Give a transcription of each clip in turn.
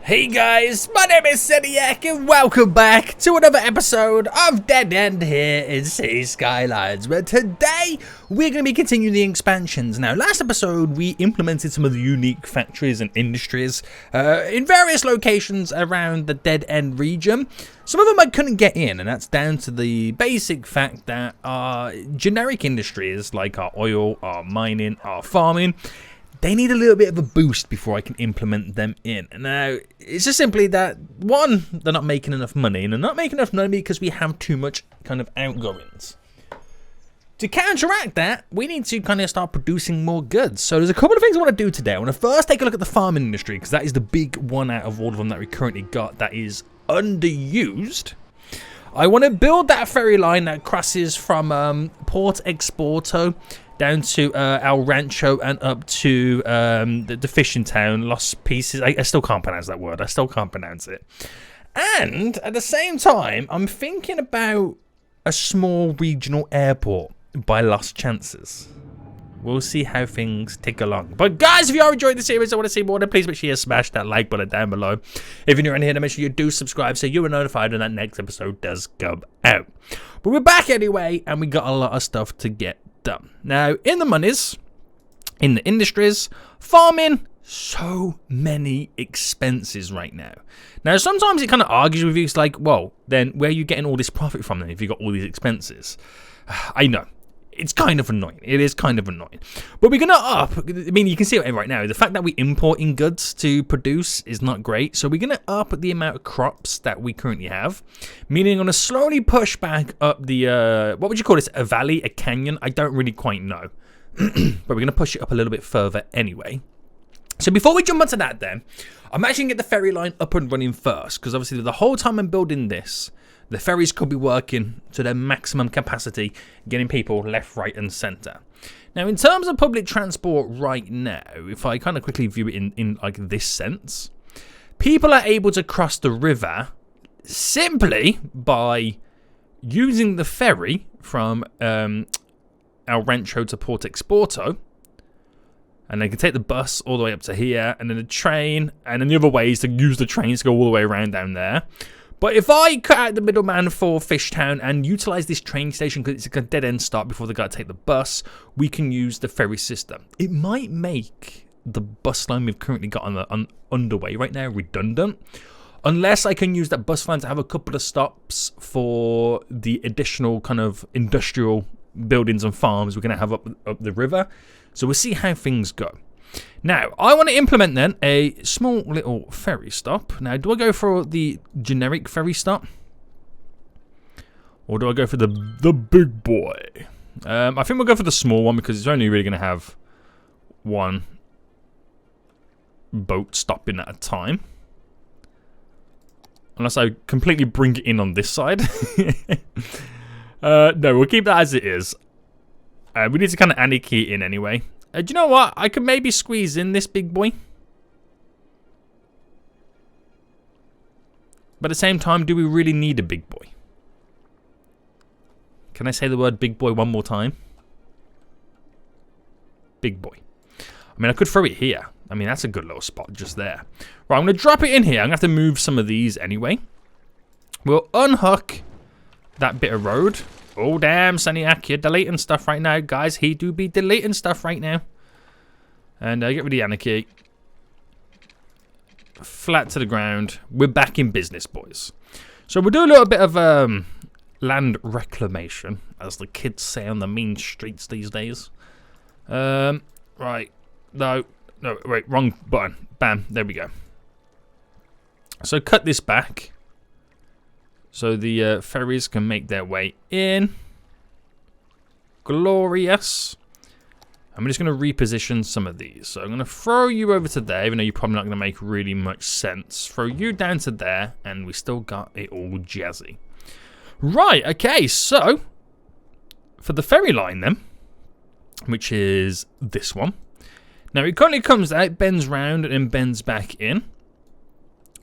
Hey guys, my name is Seniac and welcome back to another episode of Dead End here in Skylines, where today we're going to be continuing the expansions. Now, last episode we implemented some of the unique factories and industries in various locations around the Dead End region. Some of them I couldn't get in, and that's down to the basic fact that our generic industries like our oil, our mining, our farming, they need a little bit of a boost before I can implement them in. Now, it's just simply that, one, they're not making enough money, and they're not making enough money because we have too much kind of outgoings. To counteract that, we need to kind of start producing more goods. So there's a couple of things I want to do today. I want to first take a look at the farming industry, because that is the big one out of all of them that we currently got that is underused. I want to build that ferry line that crosses from Port Exporto down to El Rancho and up to the fishing town, Los Pieces. I still can't pronounce that word. I still can't pronounce it. And at the same time, I'm thinking about a small regional airport by Lost Chances. We'll see how things tick along. But guys, if you are enjoying the series, I want to see more, then please make sure you smash that like button down below. If you're new around here, then make sure you do subscribe so you are notified when that next episode does come out. But we're back anyway, and we got a lot of stuff to get done. Now, in the monies, in the industries, farming, so many expenses right now. Now, sometimes it kind of argues with you. It's like, well, then where are you getting all this profit from then if you got all these expenses? I know. It's kind of annoying. It is kind of annoying. But we're going to up. I mean, you can see it right now. The fact that we're importing goods to produce is not great. So we're going to up the amount of crops that we currently have. Meaning I'm going to slowly push back up the, what would you call this? A valley? A canyon? I don't really quite know. But we're going to push it up a little bit further anyway. So before we jump onto that then, I'm actually going to get the ferry line up and running first. Because obviously the whole time I'm building this, the ferries could be working to their maximum capacity, getting people left, right, and centre. Now, in terms of public transport right now, if I kind of quickly view it in like this sense, people are able to cross the river simply by using the ferry from El Rancho to Port Exporto. And they can take the bus all the way up to here, and then the train, and then the other way is to use the trains to go all the way around down there. But if I cut out the middleman for Fishtown and utilise this train station because it's a dead-end stop before they got to take the bus, we can use the ferry system. It might make the bus line we've currently got on underway right now redundant, unless I can use that bus line to have a couple of stops for the additional kind of industrial buildings and farms we're going to have up the river. So we'll see how things go. Now, I want to implement then a small little ferry stop. Now, do I go for the generic ferry stop? Or do I go for the big boy? I think we'll go for the small one because it's only really going to have one boat stopping at a time. Unless I completely bring it in on this side. No, we'll keep that as it is. We need to kind of anti-key it in anyway. Do you know what? I could maybe squeeze in this big boy. But at the same time, do we really need a big boy? Can I say the word big boy one more time? Big boy. I mean, I could throw it here. I mean, that's a good little spot just there. Right, I'm going to drop it in here. I'm going to have to move some of these anyway. We'll unhook that bit of road. Oh, damn, Seniac, you're deleting stuff right now. Guys, he do be deleting stuff right now. And get rid of the anarchy. Flat to the ground. We're back in business, boys. So we'll do a little bit of land reclamation, as the kids say on the mean streets these days. Right. No, wait, wrong button. Bam, there we go. So cut this back. So the ferries can make their way in. Glorious. I'm just going to reposition some of these. So I'm going to throw you over to there, even though you're probably not going to make really much sense. Throw you down to there, and we still got it all jazzy. Right, okay, so for the ferry line then, which is this one. Now it currently comes out, bends round, and then bends back in.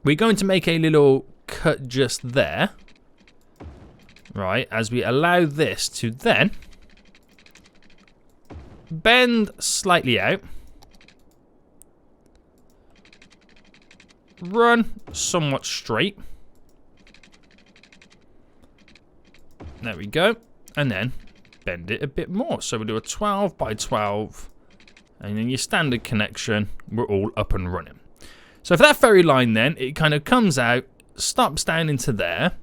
We're going to make a little cut just there. Right, as we allow this to then bend slightly out. run somewhat straight. There we go. And then bend it a bit more. So we'll do a 12 by 12. And then your standard connection, we're all up and running. So for that ferry line then, it kind of comes out, stops down into there.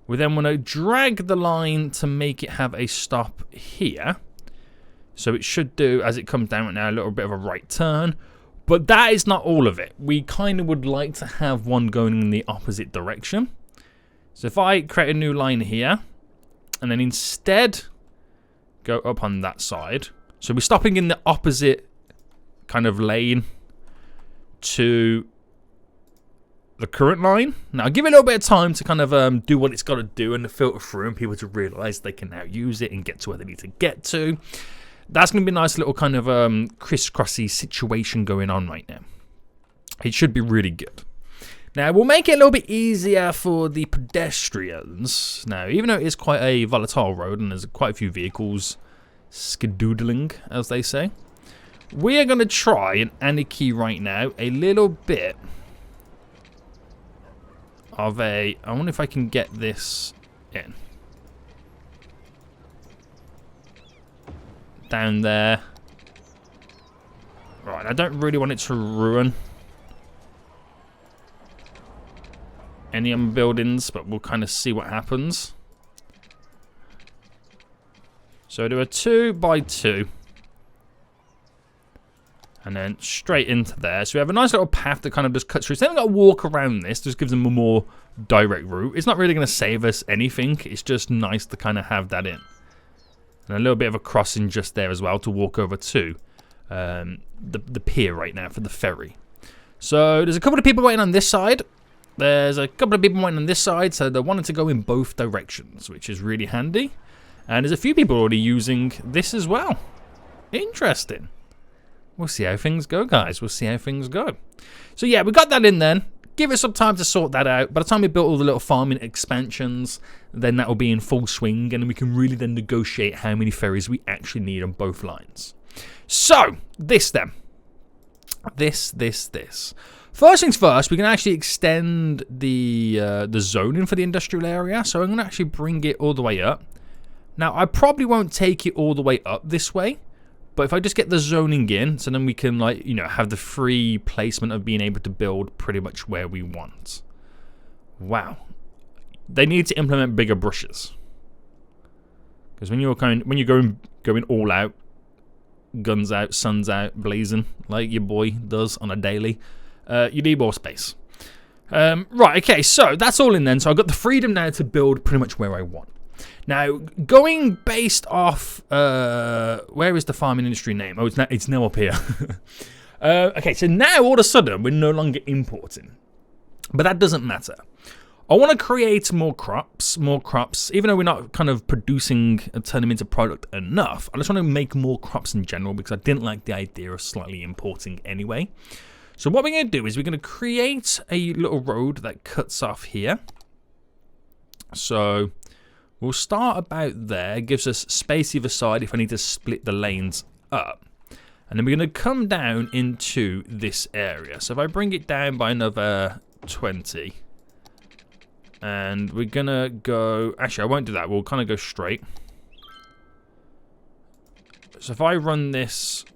We then want to drag the line to make it have a stop here. So it should do, as it comes down right now, a little bit of a right turn. But that is not all of it. We kind of would like to have one going in the opposite direction. So if I create a new line here, and then instead go up on that side. So we're stopping in the opposite kind of lane to the current line. Now, give it a little bit of time to kind of do what it's got to do and to filter through and people to realize they can now use it and get to where they need to get to. That's going to be a nice little kind of crisscrossy situation going on right now. It should be really good. Now, we'll make it a little bit easier for the pedestrians. Now, even though it is quite a volatile road and there's quite a few vehicles skedoodling, as they say, we are going to try and anarchy right now a little bit of a... I wonder if I can get this in. Down there. Right, I don't really want it to ruin any buildings, but we'll kind of see what happens. So do a 2 by 2. And then straight into there. So we have a nice little path that kind of just cuts through. So they haven't got to walk around this. Just gives them a more direct route. It's not really going to save us anything. It's just nice to kind of have that in. And a little bit of a crossing just there as well to walk over to the pier right now for the ferry. So there's a couple of people waiting on this side. There's a couple of people waiting on this side. So they're wanting to go in both directions, which is really handy. And there's a few people already using this as well. Interesting. We'll see how things go, guys. We'll see how things go. So yeah, we got that in then. Give it some time to sort that out. By the time we built all the little farming expansions, then that will be in full swing, and we can really then negotiate how many ferries we actually need on both lines. So, this then. This. First things first, we can actually extend the zoning for the industrial area. So I'm going to actually bring it all the way up. Now, I probably won't take it all the way up this way. But if I just get the zoning in, so then we can, like, you know, have the free placement of being able to build pretty much where we want. Wow. They need to implement bigger brushes. Because when you're going all out, guns out, suns out, blazing, like your boy does on a daily, you need more space. Right, okay, so that's all in then. So I've got the freedom now to build pretty much where I want. Now, going based off, where is the farming industry name? Oh, it's now up here. Okay, so now all of a sudden we're no longer importing. But that doesn't matter. I want to create more crops, even though we're not kind of producing and turn them into product enough. I just want to make more crops in general because I didn't like the idea of slightly importing anyway. So what we're going to do is we're going to create a little road that cuts off here. So we'll start about there. Gives us space either side if I need to split the lanes up. And then we're going to come down into this area. So if I bring it down by another 20. And we're going to go... Actually, I won't do that. We'll kind of go straight. So if I run this,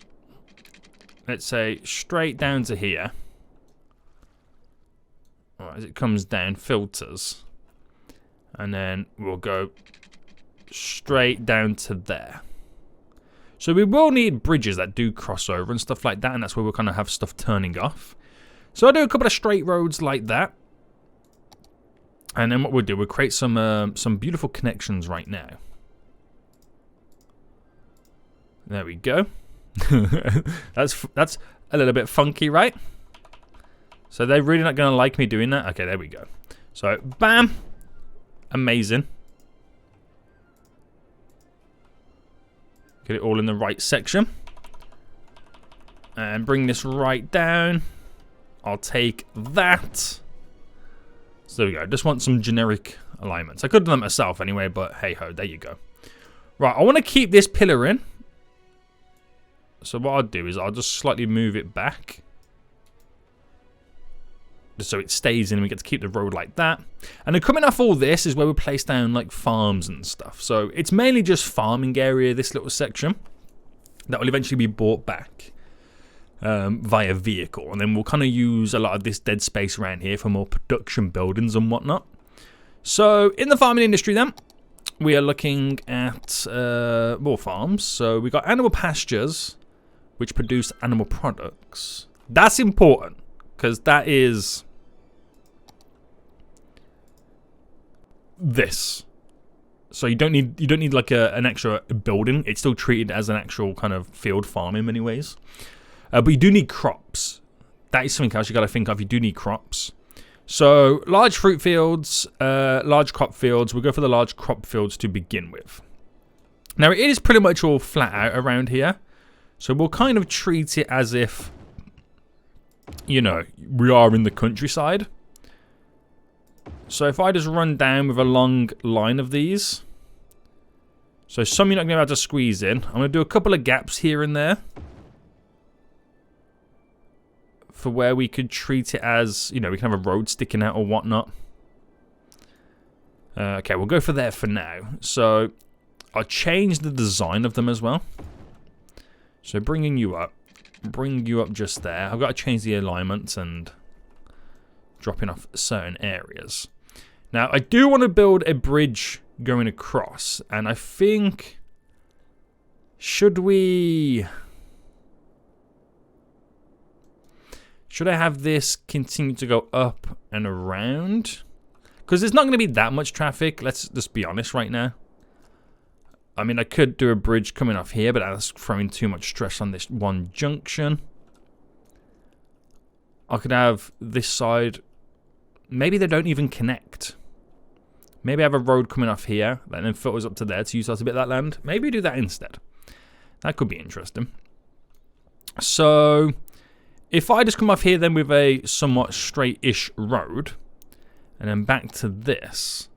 let's say, straight down to here. All right, as it comes down, filters. And then we'll go straight down to there. So we will need bridges that do cross over and stuff like that. And that's where we'll kind of have stuff turning off. So I'll do a couple of straight roads like that. And then what we'll do, we'll create some beautiful connections right now. There we go. That's a little bit funky, right? So they're really not going to like me doing that. Okay, there we go. So, bam. Amazing. Get it all in the right section. And bring this right down. I'll take that. So there we go. Just want some generic alignments. I could have done that myself anyway, but hey ho, there you go. Right, I want to keep this pillar in. So what I'll do is I'll just slightly move it back. so it stays in and we get to keep the road like that. And then coming off all this is where we place down like farms and stuff. So it's mainly just farming area, this little section, that will eventually be bought back via vehicle. And then we'll kind of use a lot of this dead space around here for more production buildings and whatnot. So in the farming industry then, we are looking at more farms. So we got animal pastures, which produce animal products. That's important, because that is this. So you don't need like an extra building. It's still treated as an actual kind of field farm in many ways. But you do need crops. That is something else you got to think of. You do need crops. So large fruit fields, large crop fields. We'll go for the large crop fields to begin with. Now it is pretty much all flat out around here. So we'll kind of treat it as if, you know, we are in the countryside. So if I just run down with a long line of these. So some you're not going to be able to squeeze in. I'm going to do a couple of gaps here and there. For where we could treat it as, you know, we can have a road sticking out or whatnot. Okay, we'll go for there for now. So I'll change the design of them as well. So bring you up just there. I've got to change the alignments and dropping off certain areas. Now, I do want to build a bridge going across, and I think, should I have this continue to go up and around? Because there's not going to be that much traffic, let's just be honest right now. I mean, I could do a bridge coming off here, but that's throwing too much stress on this one junction. I could have this side. Maybe they don't even connect. Maybe I have a road coming off here that then filters up to there to use out a bit of that land. Maybe do that instead. That could be interesting. So if I just come off here then with a somewhat straight-ish road, and then back to this.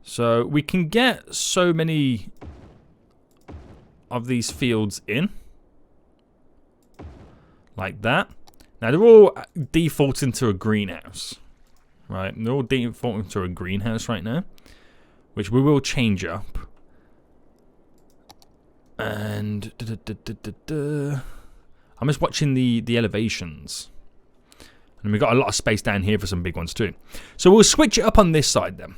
So we can get so many of these fields in. Like that. Now they're all defaulting to a greenhouse. Right, they're all defaulting to a greenhouse right now. Which we will change up. And I'm just watching the elevations. And we've got a lot of space down here for some big ones too. So we'll switch it up on this side then.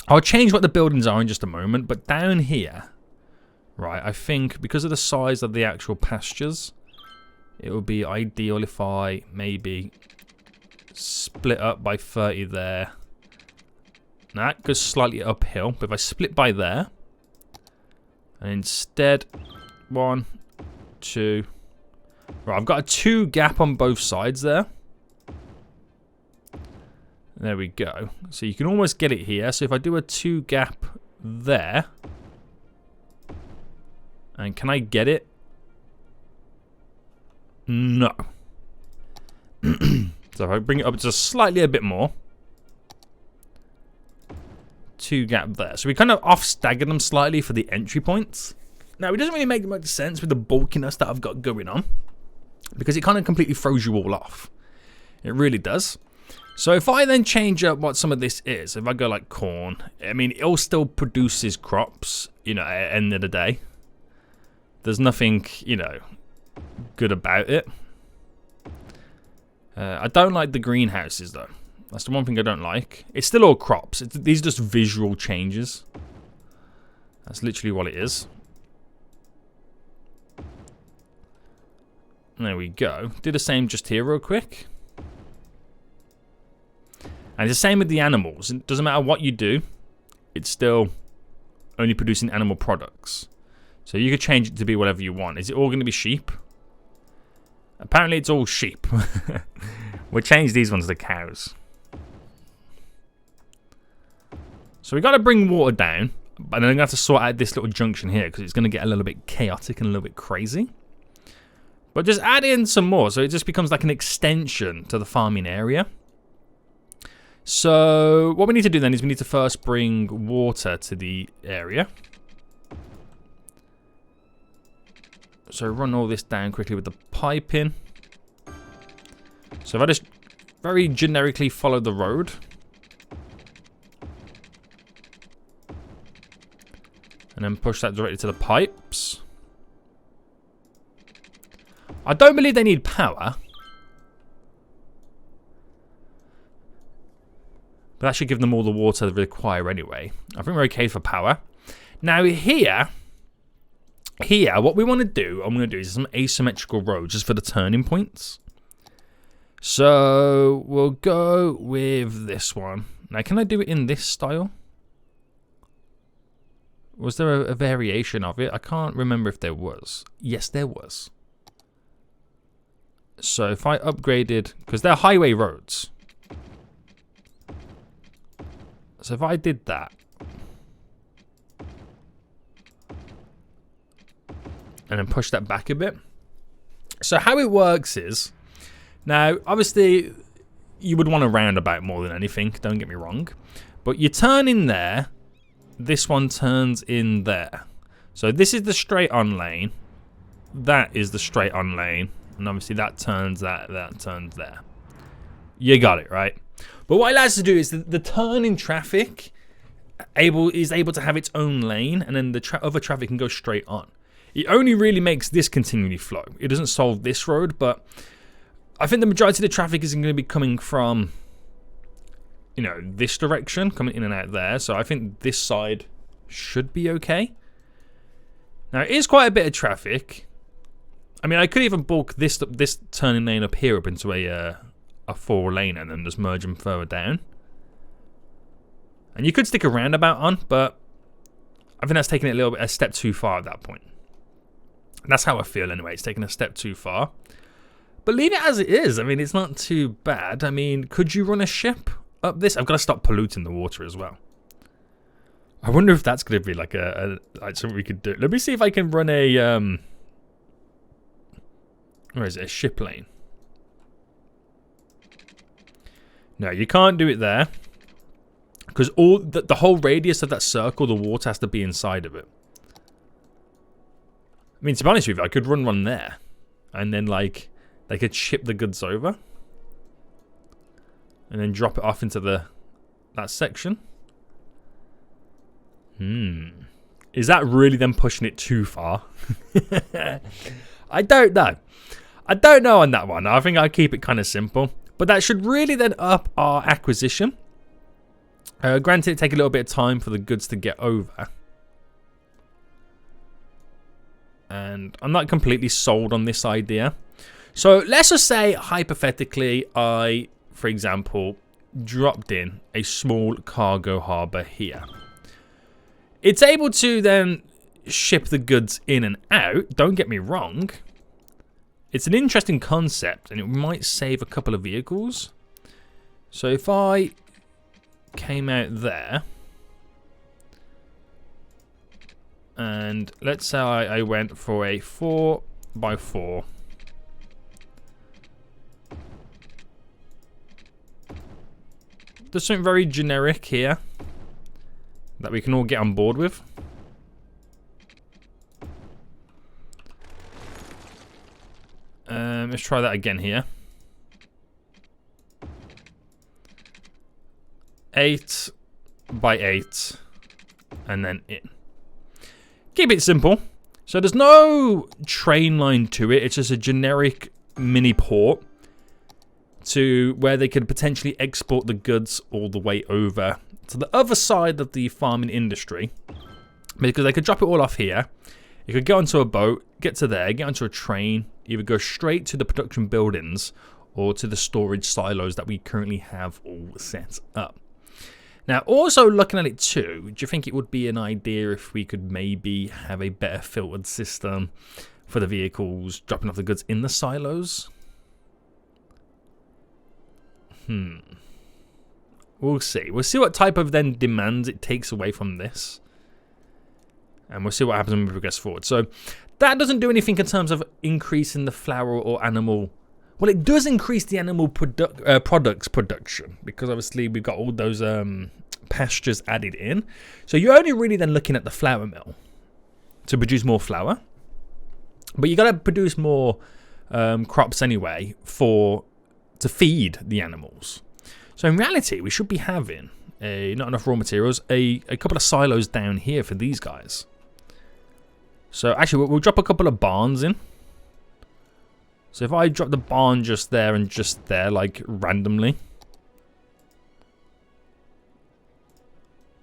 I'll change what the buildings are in just a moment. But down here, right, I think because of the size of the actual pastures, it would be ideal if I maybe split up by 30 there. Now that goes slightly uphill. But if I split by there, and instead, 1, 2... Right, I've got a 2 gap on both sides there. There we go. So you can almost get it here. So if I do a 2 gap there. And can I get it? No. So if I bring it up just slightly a bit more. 2 gap there. So we kind of off-staggered them slightly for the entry points. Now, it doesn't really make much sense with the bulkiness that I've got going on. Because it kind of completely throws you all off. It really does. So if I then change up what some of this is, if I go like corn, I mean, it all still produces crops, you know, at the end of the day. There's nothing, you know, good about it. I don't like the greenhouses, though. That's the one thing I don't like. It's still all crops. These are just visual changes. That's literally what it is. There we go. Do the same just here real quick. And it's the same with the animals. It doesn't matter what you do. It's still only producing animal products. So you could change it to be whatever you want. Is it all going to be sheep? Apparently it's all sheep. We'll change these ones to cows. So we got to bring water down. But then I'm going to have to sort out this little junction here because it's going to get a little bit chaotic and a little bit crazy. But just add in some more. So it just becomes like an extension to the farming area. So what we need to do then is we need to first bring water to the area. So run all this down quickly with the pipe in. So if I just very generically follow the road. And then push that directly to the pipes. I don't believe they need power. But that should give them all the water they require anyway. I think we're okay for power. Now here, what we want to do, I'm going to do is some asymmetrical roads just for the turning points. So we'll go with this one. Now, can I do it in this style? Was there a variation of it? I can't remember if there was. Yes, there was. So if I upgraded, because they're highway roads. So if I did that. And then push that back a bit. So how it works is, now obviously you would want a roundabout more than anything, don't get me wrong. But you turn in there. This one turns in there. So this is the straight on lane. That is the straight on lane. And obviously that turns that turns there. You got it, right? But what it allows us to do is the turn in traffic is able to have its own lane, and then the other traffic can go straight on. It only really makes this continually flow. It doesn't solve this road, but I think the majority of the traffic is going to be coming from, you know, this direction, coming in and out there. So I think this side should be okay. Now, it is quite a bit of traffic. I mean, I could even bulk this turning lane up here up into a 4-lane and then just merge them further down. And you could stick a roundabout on, but I think that's taking it a step too far at that point. That's how I feel anyway. It's taking a step too far. But leave it as it is. I mean, it's not too bad. I mean, could you run a ship up this? I've got to stop polluting the water as well. I wonder if that's going to be like something we could do. Let me see if I can run a where is it? A ship lane. No, you can't do it there because all the whole radius of that circle, the water has to be inside of it. I mean, to be honest with you, I could run one there, and then like they could ship the goods over, and then drop it off into that section. Is that really them pushing it too far? I don't know. I don't know on that one. I think I'll keep it kind of simple. But that should really then up our acquisition. Granted, it take a little bit of time for the goods to get over. And I'm not completely sold on this idea. So let's just say, hypothetically, I, for example, dropped in a small cargo harbour here. It's able to then ship the goods in and out. Don't get me wrong. It's an interesting concept, and it might save a couple of vehicles. So if I came out there, and let's say I went for a 4x4. There's something very generic here that we can all get on board with. Let's try that again here. 8x8, and then in. Keep it simple. So there's no train line to it. It's just a generic mini port to where they could potentially export the goods all the way over to the other side of the farming industry, because they could drop it all off here. You could get onto a boat, get to there, get onto a train, either go straight to the production buildings or to the storage silos that we currently have all set up. Now, also looking at it too, do you think it would be an idea if we could maybe have a better filtered system for the vehicles dropping off the goods in the silos? We'll see. We'll see what type of then demands it takes away from this. And we'll see what happens when we progress forward. So that doesn't do anything in terms of increasing the flower or animal. Well, it does increase the animal products production, because obviously we've got all those pastures added in. So you're only really then looking at the flour mill to produce more flour. But you got to produce more crops anyway to feed the animals. So in reality, we should be having not enough raw materials, a couple of silos down here for these guys. So actually, we'll drop a couple of barns in. So if I drop the barn just there and just there, like randomly.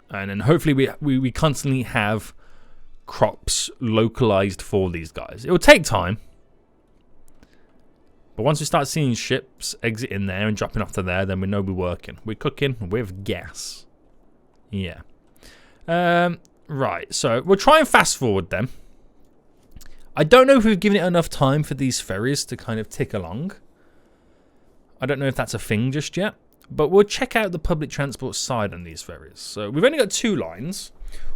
And then hopefully we constantly have crops localized for these guys. It will take time. But once we start seeing ships exiting there and dropping off to there, then we know we're working. We're cooking with gas. Yeah. Right, so we'll try and fast forward them. I don't know if we've given it enough time for these ferries to kind of tick along. I don't know if that's a thing just yet. But we'll check out the public transport side on these ferries. So we've only got 2 lines.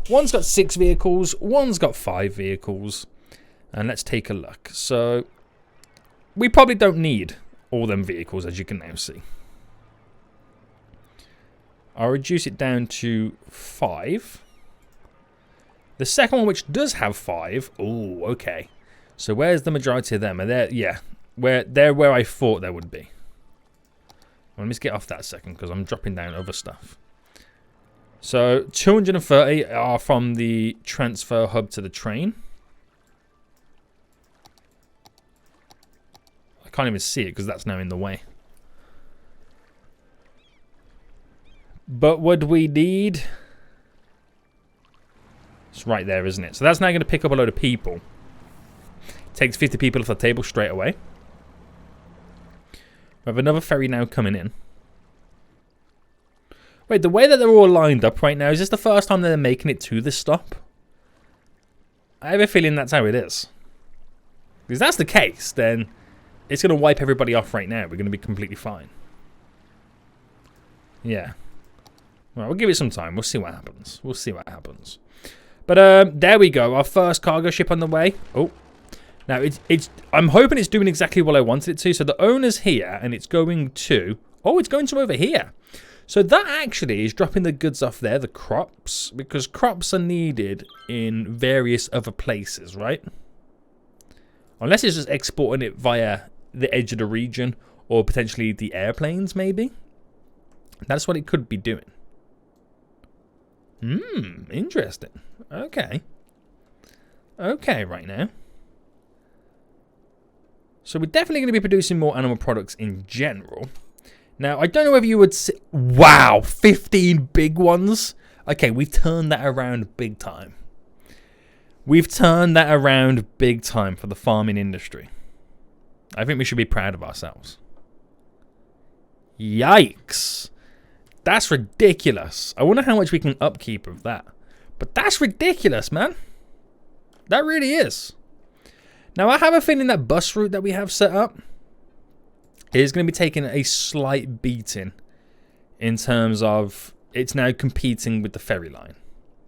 One's got 6 vehicles. One's got 5 vehicles. And let's take a look. So we probably don't need all them vehicles, as you can now see. I'll reduce it down to 5. The second one, which does have 5. Oh, okay. So where's the majority of them? Are they? Yeah, they're where I thought they would be. Let me just get off that a second because I'm dropping down other stuff. So 230 are from the transfer hub to the train. I can't even see it because that's now in the way. But would we need... It's right there, isn't it? So that's now going to pick up a load of people. Takes 50 people off the table straight away. We have another ferry now coming in. Wait, the way that they're all lined up right now, is this the first time they're making it to this stop? I have a feeling that's how it is. Because that's the case, then it's going to wipe everybody off right now. We're going to be completely fine. Yeah. Well, we'll give it some time. We'll see what happens. We'll see what happens. But there we go. Our first cargo ship on the way. Oh. Now, I'm hoping it's doing exactly what I wanted it to. So the owner's here, and it's going to... Oh, it's going to over here. So that actually is dropping the goods off there, the crops, because crops are needed in various other places, right? Unless it's just exporting it via the edge of the region, or potentially the airplanes, maybe. That's what it could be doing. Interesting. Okay. Okay, right now. So we're definitely going to be producing more animal products in general. Now, I don't know whether you would say... Wow, 15 big ones. Okay, we've turned that around big time. We've turned that around big time for the farming industry. I think we should be proud of ourselves. Yikes. That's ridiculous. I wonder how much we can upkeep of that. But that's ridiculous, man. That really is. Now, I have a feeling that bus route that we have set up is going to be taking a slight beating in terms of it's now competing with the ferry line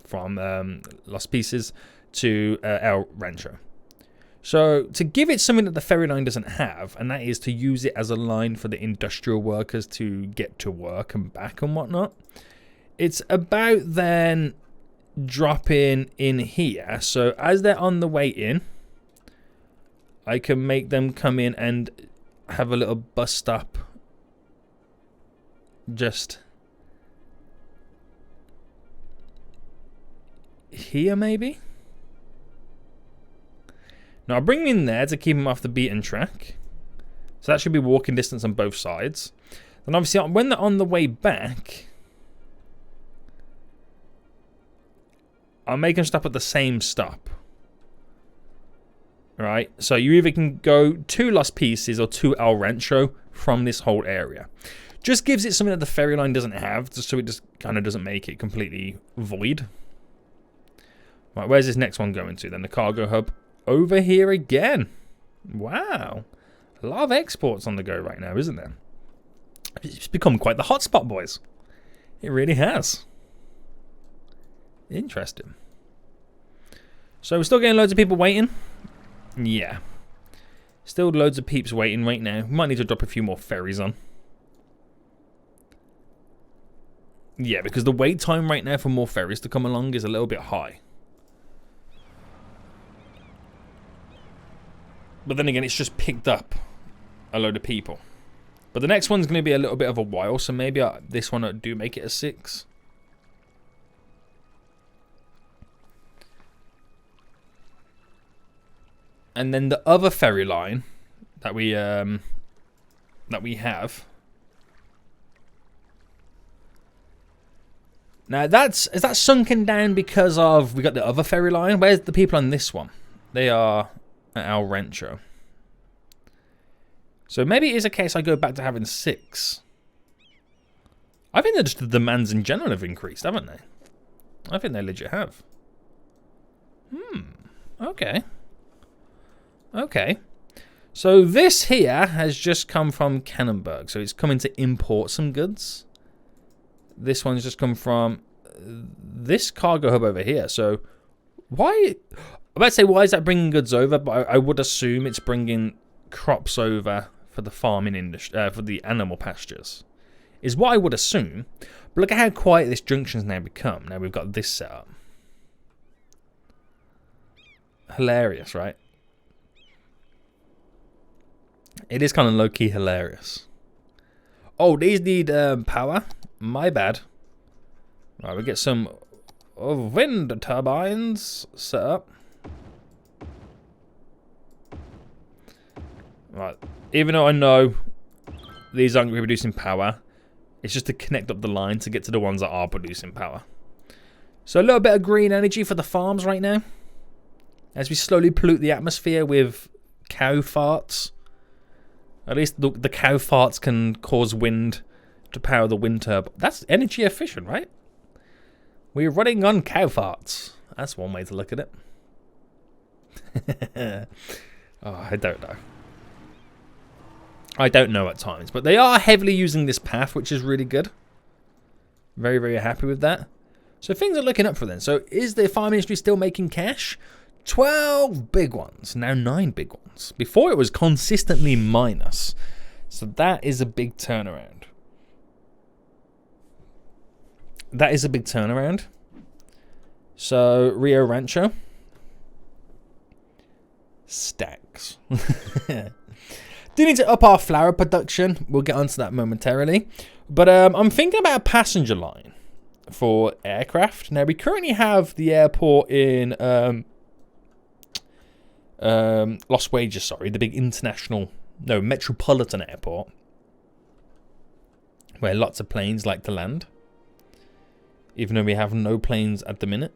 from Los Pieces to El Rancho. So to give it something that the ferry line doesn't have, and that is to use it as a line for the industrial workers to get to work and back and whatnot, it's about then dropping in here. So as they're on the way in, I can make them come in and have a little bus stop just here, maybe? Now, I'll bring them in there to keep them off the beaten track. So that should be walking distance on both sides. Then obviously, when they're on the way back, I'll make them stop at the same stop. Right, so you either can go to Los Pieces or to El Rancho from this whole area. Just gives it something that the ferry line doesn't have, just so it just kind of doesn't make it completely void. Right, where's this next one going to then? The cargo hub over here again. Wow, a lot of exports on the go right now, isn't there? It's become quite the hotspot, boys. It really has. Interesting. So we're still getting loads of people waiting. Yeah. Still loads of peeps waiting right now. Might need to drop a few more ferries on. Yeah, because the wait time right now for more ferries to come along is a little bit high. But then again, it's just picked up a load of people. But the next one's going to be a little bit of a while, so maybe this one I do make it a 6. And then the other ferry line that we have. Now is that sunken down because of we got the other ferry line? Where's the people on this one? They are at El Rancho. So maybe it is a case I go back to having 6. I think that just the demands in general have increased, haven't they? I think they legit have. Okay. Okay. So this here has just come from Cannonburg. So it's coming to import some goods. This one's just come from this cargo hub over here. So why... I'm about to say, why is that bringing goods over? But I would assume it's bringing crops over for the farming industry, for the animal pastures. Is what I would assume. But look at how quiet this junction's now become. Now we've got this set up. Hilarious, right? It is kind of low-key hilarious. Oh, these need power. My bad. Right, we'll get some wind turbines set up. Right, even though I know these aren't going to be producing power, it's just to connect up the line to get to the ones that are producing power. So a little bit of green energy for the farms right now. As we slowly pollute the atmosphere with cow farts. At least the cow farts can cause wind to power the wind turbine. That's energy efficient, right? We're running on cow farts. That's one way to look at it. Oh, I don't know. I don't know at times. But they are heavily using this path, which is really good. Very, very happy with that. So things are looking up for them. So is the farm industry still making cash? 12 big ones, now 9 big ones. Before it was consistently minus. So that is a big turnaround. That is a big turnaround. So Rio Rancho. Stacks. Do need to up our flower production. We'll get onto that momentarily. But I'm thinking about a passenger line for aircraft. Now we currently have the airport in... Los Wages, sorry, the big metropolitan airport where lots of planes like to land, even though we have no planes at the minute.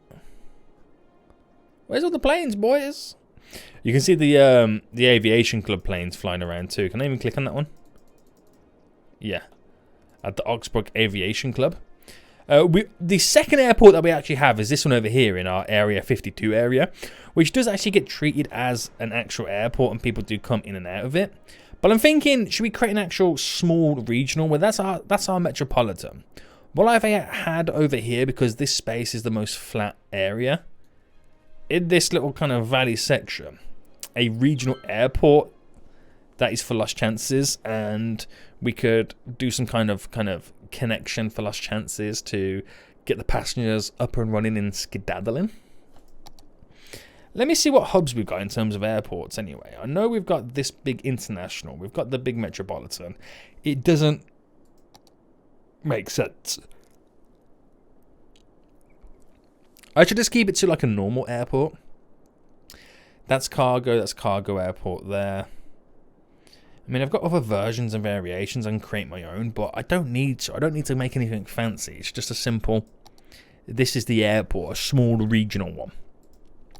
Where's all the planes, boys? You can see the aviation club planes flying around too. Can I even click on that one? Yeah, at the Oxbrook Aviation Club. The second airport that we actually have is this one over here in our Area 52 area, which does actually get treated as an actual airport and people do come in and out of it. But I'm thinking, should we create an actual small regional? Well, that's our metropolitan. What I've had over here, because this space is the most flat area, in this little kind of valley section, a regional airport that is for Lost Chances, and we could do some kind of connection for Lost Chances to get the passengers up and running and skedaddling. Let me see what hubs we've got in terms of airports anyway. I know we've got this big international. We've got the big metropolitan. It doesn't make sense. I should just keep it to like a normal airport. That's cargo airport there. I mean, I've got other versions and variations. I can create my own, but I don't need to. I don't need to make anything fancy. It's just a simple, this is the airport, a small regional one,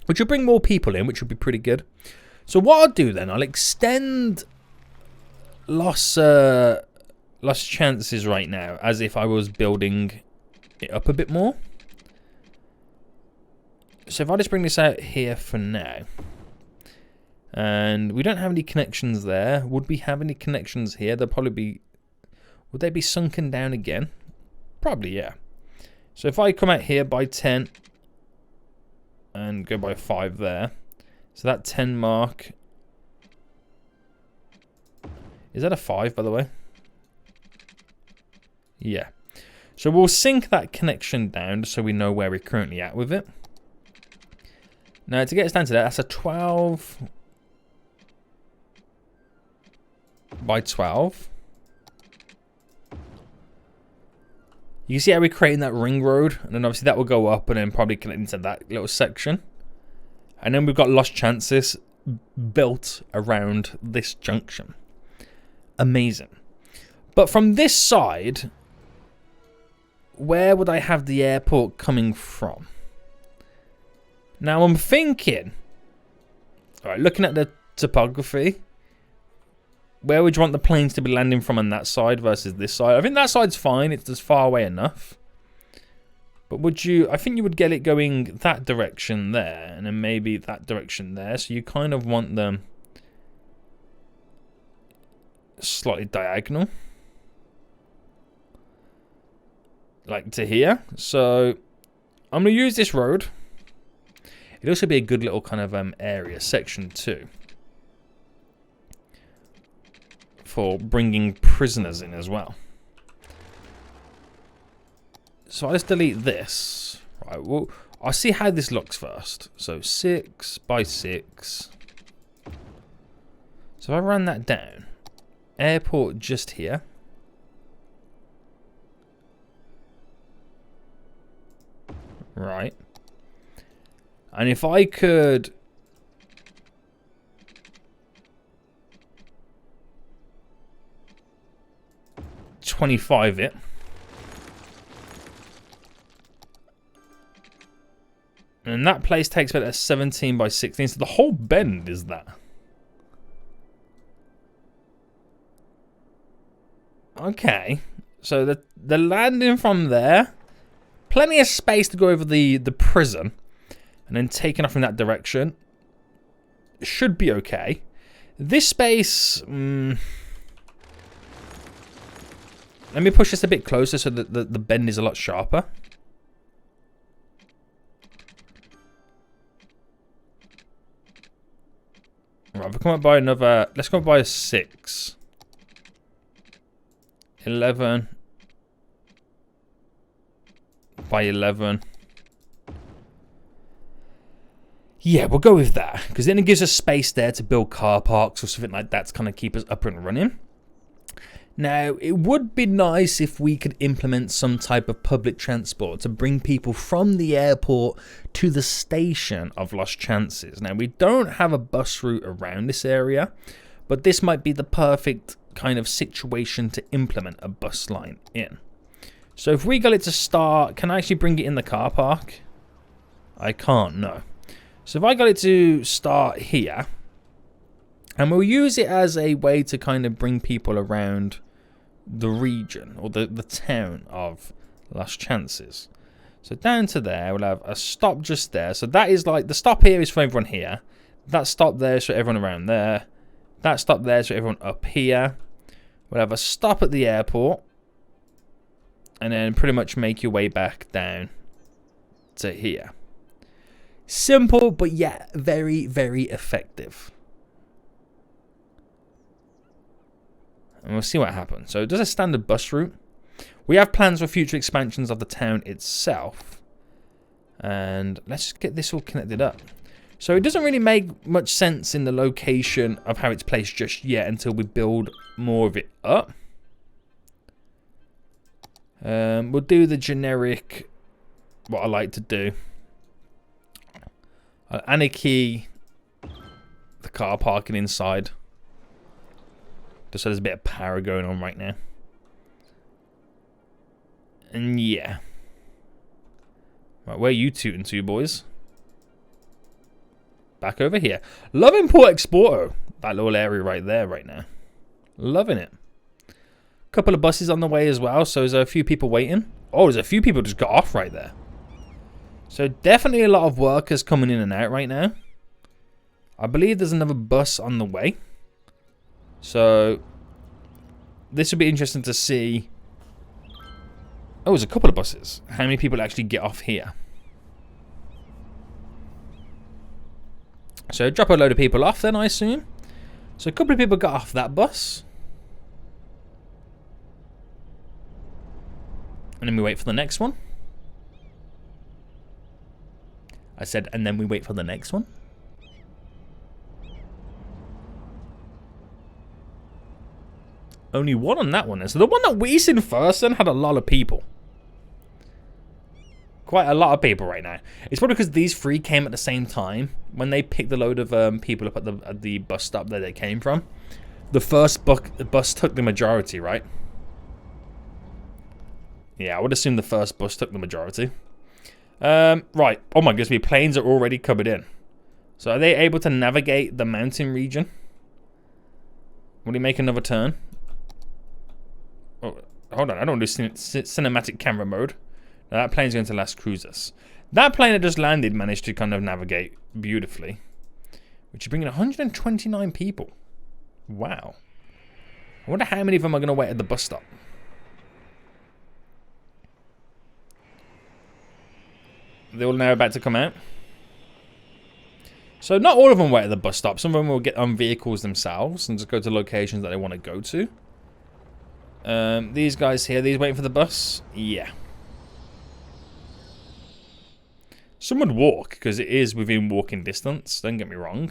which will bring more people in, which would be pretty good. So what I'll do then, I'll extend Lost Chances right now as if I was building it up a bit more. So if I just bring this out here for now. And we don't have any connections there. Would we have any connections here? They'll probably be... Would they be sunken down again? Probably, yeah. So if I come out here by 10 and go by 5 there. So that 10 mark... Is that a 5, by the way? Yeah. So we'll sink that connection down so we know where we're currently at with it. Now, to get us down to that, that's a 12... by 12. You can see how we're creating that ring road, and then obviously that will go up and then probably connect into that little section. And then we've got Lost Chances built around this junction. Amazing. But from this side, where would I have the airport coming from? Now I'm thinking, alright, looking at the topography, where would you want the planes to be landing from on that side versus this side? I think that side's fine, it's just far away enough. But would you, I think you would get it going that direction there, and then maybe that direction there. So you kind of want them slightly diagonal. Like to here. So I'm going to use this road. It'd also be a good little kind of area, section 2. For bringing prisoners in as well. So I'll just delete this. Right, well, I'll see how this looks first. So 6 by 6. So if I run that down, airport just here. Right. And if I could 25 it. And that place takes about a 17 by 16. So the whole bend is that. Okay. So the landing from there. Plenty of space to go over the prison. And then taking off in that direction. Should be okay. This space... let me push this a bit closer so that the bend is a lot sharper. Right, we'll come up by another... Let's go by a 6. 11. By 11. Yeah, we'll go with that. Because then it gives us space there to build car parks or something like that to kind of keep us up and running. Now, it would be nice if we could implement some type of public transport to bring people from the airport to the station of Lost Chances. Now, we don't have a bus route around this area, but this might be the perfect kind of situation to implement a bus line in. So if we got it to start, can I actually bring it in the car park? I can't, no. So if I got it to start here, and we'll use it as a way to kind of bring people around the region or the town of Lost Chances. So down to there, we'll have a stop just there. So that is like, the stop here is for everyone here. That stop there is for everyone around there. That stop there is for everyone up here. We'll have a stop at the airport. And then pretty much make your way back down to here. Simple, but yet very, very effective. And we'll see what happens. So it does a standard bus route. We have plans for future expansions of the town itself. And let's just get this all connected up. So it doesn't really make much sense in the location of how it's placed just yet until we build more of it up. We'll do the generic, what I like to do. Anarchy, the car parking inside. Just so there's a bit of power going on right now. And yeah. Right, where are you tooting to, boys? Back over here. Love Import Exporto. That little area right there right now. Loving it. Couple of buses on the way as well. So there's a few people waiting. Oh, there's a few people just got off right there. So definitely a lot of workers coming in and out right now. I believe there's another bus on the way. So this would be interesting to see. Oh, there's a couple of buses. How many people actually get off here? So drop a load of people off then, I assume. So a couple of people got off that bus. And then we wait for the next one. I said, and then we wait for the next one. Only one on that one. So the one that we seen first then had a lot of people. Quite a lot of people right now. It's probably because these three came at the same time. When they picked a load of people up at the bus stop that they came from, the first bus took the majority, right? Yeah, I would assume the first bus took the majority. Right. Oh my goodness, planes are already covered in. So are they able to navigate the mountain region? Will he make another turn? Oh, hold on, I don't do cinematic camera mode. Now that plane's going to last cruisers. That plane that just landed managed to kind of navigate beautifully. Which is bringing 129 people. Wow. I wonder how many of them are going to wait at the bus stop. They're all now about to come out. So not all of them wait at the bus stop. Some of them will get on vehicles themselves and just go to locations that they want to go to. These guys here, these waiting for the bus? Yeah. Some would walk, because it is within walking distance. Don't get me wrong.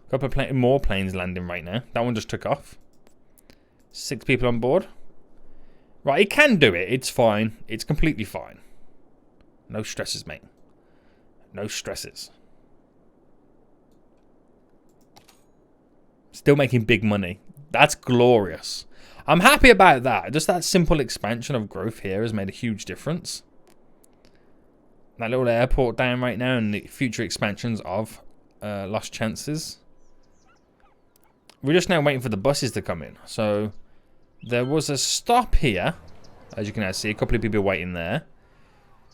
A couple of more planes landing right now. That one just took off. 6 people on board. Right, it can do it. It's fine. It's completely fine. No stresses, mate. No stresses. Still making big money. That's glorious. I'm happy about that. Just that simple expansion of growth here has made a huge difference. That little airport down right now and the future expansions of Lost Chances. We're just now waiting for the buses to come in. So there was a stop here. As you can now see, a couple of people waiting there.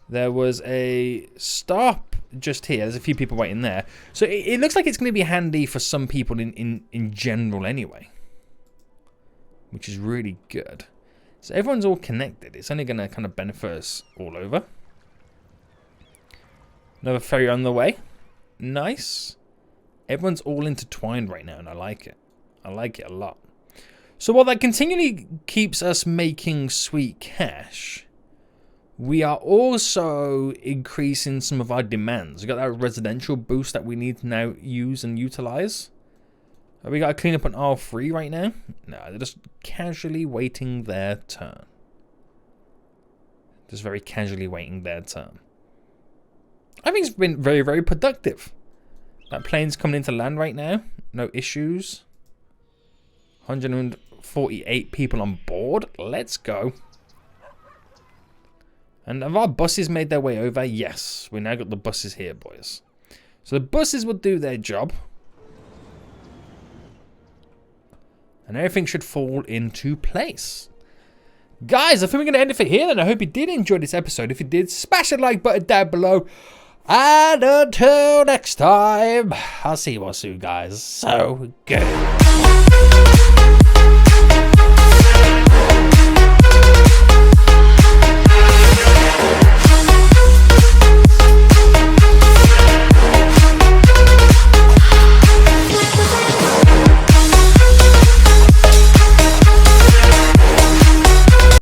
There was a stop just here. There's a few people waiting there. So it looks like it's going to be handy for some people in general anyway. Which is really good. So everyone's all connected. It's only going to kind of benefit us all over. Another ferry on the way. Nice. Everyone's all intertwined right now and I like it. I like it a lot. So while that continually keeps us making sweet cash, we are also increasing some of our demands. We got that residential boost that we need to now use and utilize. We got to clean up on R3 right now. No, they're just casually waiting their turn. Just very casually waiting their turn. I think it's been very, very productive. That plane's coming into land right now. No issues. 148 people on board. Let's go. And have our buses made their way over? Yes. We now got the buses here, boys. So the buses will do their job. And everything should fall into place. Guys, I think we're going to end it for here then. I hope you did enjoy this episode. If you did, smash the like button down below. And until next time, I'll see you all soon, guys. So good.